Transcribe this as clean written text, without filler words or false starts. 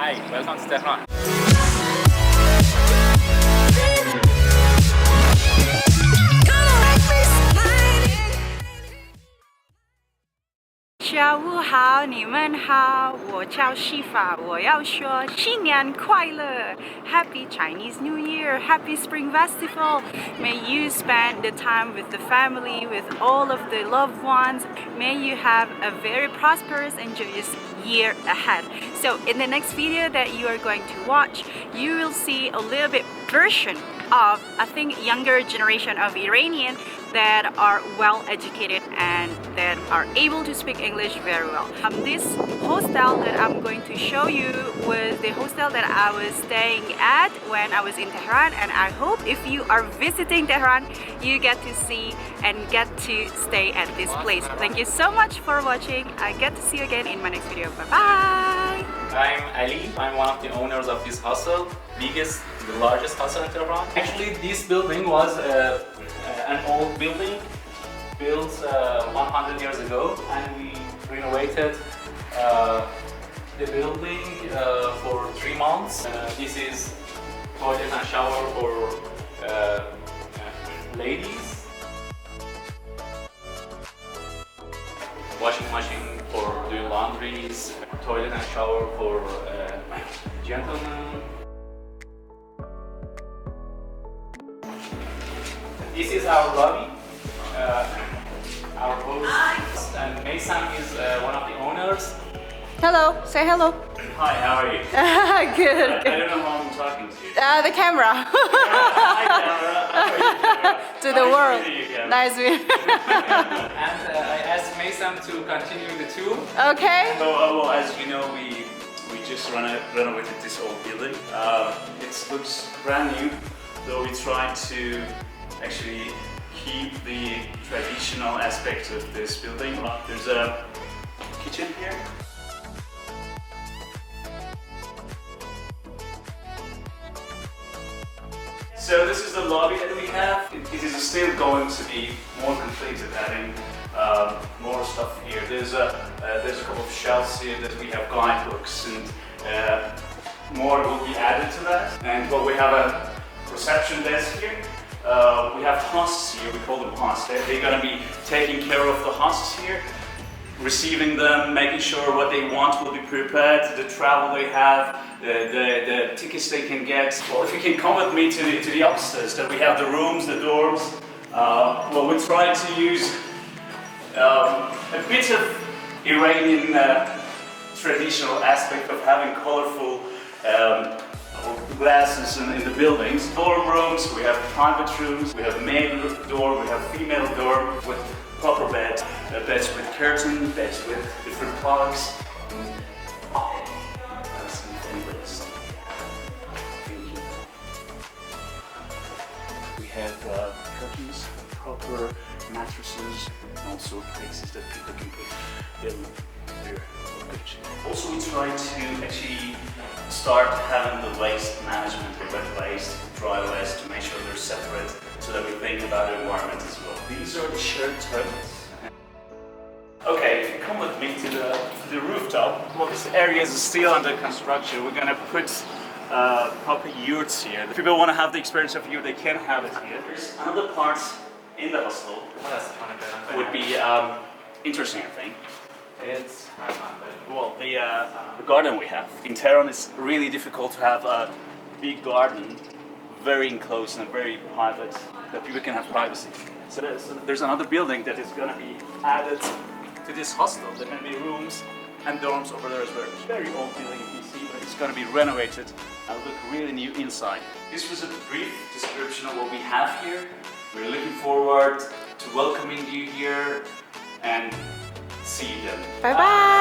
Hi, welcome to Tehran. Happy Chinese New Year, Happy Spring Festival. May you spend the time with the family, with all of the loved ones. May you have a very prosperous and joyous year ahead. So in the next video that you are going to watch, you will see a little bit version of, I think, younger generation of Iranian that are well educated and that are able to speak English very well. This hostel that I'm going to show you was the hostel that I was staying at when I was in Tehran, and I hope if you are visiting Tehran, you get to see and get to stay at this place. Thank you so much for watching. I get to see you again in my next video. Bye bye. I'm Ali. I'm one of the owners of this hostel, the largest hostel in Tehran. Actually, this building was an old building built 100 years ago, and we renovated the building for 3 months. This is toilet and shower for ladies, washing machine for doing laundries, toilet and shower for gentlemen. This is our lobby. Our host and Mason is one of the owners. Hello, say hello. Hi, how are you? Good. I don't know who I'm talking to. The camera. Hi, camera. How are you, camera? To the world. Nice to meet you, camera. Nice meeting. And I asked Mason to continue the tour. Okay. So, well, as you know, we just renovated this old building. It looks brand new, though we tried to actually keep the traditional aspect of this building. There's a kitchen here. So this is the lobby that we have. It is still going to be more completed, adding more stuff here. There's a couple of shelves here that we have guidebooks, and more will be added to that. And well, we have a reception desk here. We have hosts here. We call them hosts. They're going to be taking care of the hosts here, receiving them, making sure what they want will be prepared, the travel they have, the tickets they can get. Well, if you can come with me to the upstairs, that we have the rooms, the dorms. Well, we try to use a bit of Iranian traditional aspect of having colorful glasses in the buildings. Dorm rooms, we have private rooms, we have male dorm, we have female dorm with proper beds, beds with curtain, beds with different plugs. We have curtains, proper mattresses, and also places that people can put their luggage. Also, we try to actually start having the waste management, the wet waste, dry waste, to make sure they're separate, so that we think about the environment as well. These are the shared toilets. Okay, if you come with me to the rooftop, well, this area is still under construction. We're gonna put proper yurts here. If people want to have the experience of yurt, they can have it here. There's another part in the hostel would be interesting, I think. It's well, the garden we have in Tehran is really difficult to have a big garden, very enclosed and very private, that people can have privacy. So there's another building that is going to be added to this hostel. There can be rooms and dorms over there as well. It's a very old building, you see, but it's going to be renovated and look really new inside. This was a brief description of what we have here. We're looking forward to welcoming you here and see you then. Bye bye.